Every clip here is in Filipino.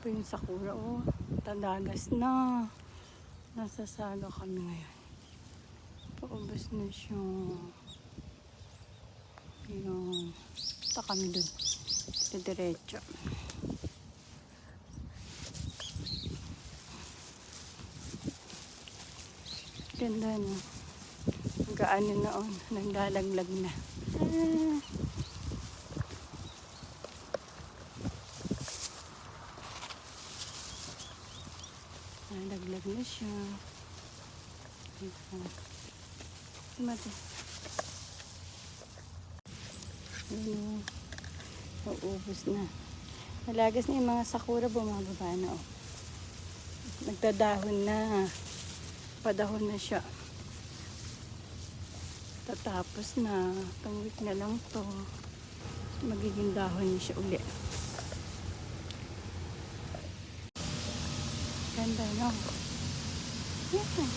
pa yung sakura, oh. Tadagas na. Nasa saga kami ngayon. Paubos na siya. Yung punta kami dun. Diretso. Ganda no. Gaano noon. Naglalaglag na. Nalaglag na siya. Mati. Ano, nauubos na. Nalagas na yung mga sakura, bumababa na. Oh. Nagdadahon na. Padahon na siya. Tatapos na. Pang week na lang to. Magiging dahon niya siya uli. Ganda, no? Yeah.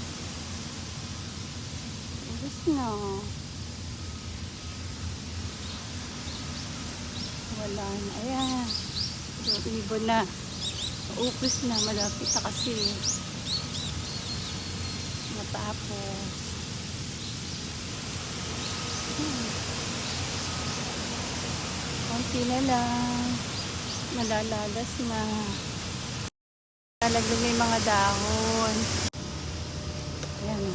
Ubus na. Wala na. Ayan. Yung ibon na. Ubus na. Malapit na kasi. Matapos. Konti na lang. Malalagas na. Nalaglag na yung mga dahon. Ayan o.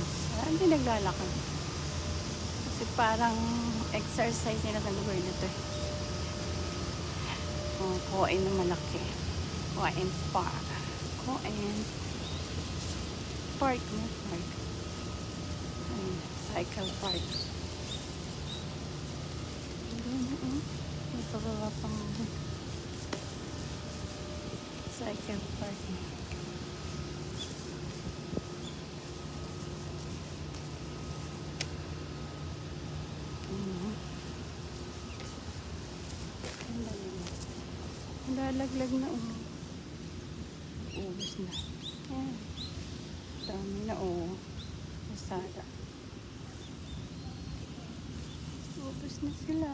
Hindi naglalakad. Kasi parang exercise nila sa lugar dito eh. Oh, kuwain na malaki. Kuwain park. Kuwain. Park na park. Ayan, cycle park. May pababa pang cycle park. Lalaglag na ubos na. Ayan. Dami na masada. Ubos na sila.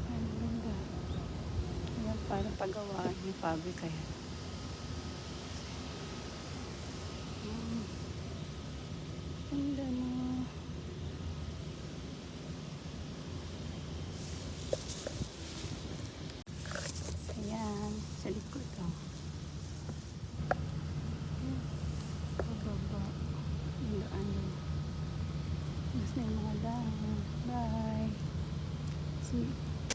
Ayan, ganda. Ayan, parang pagawaan yung pabrika yan.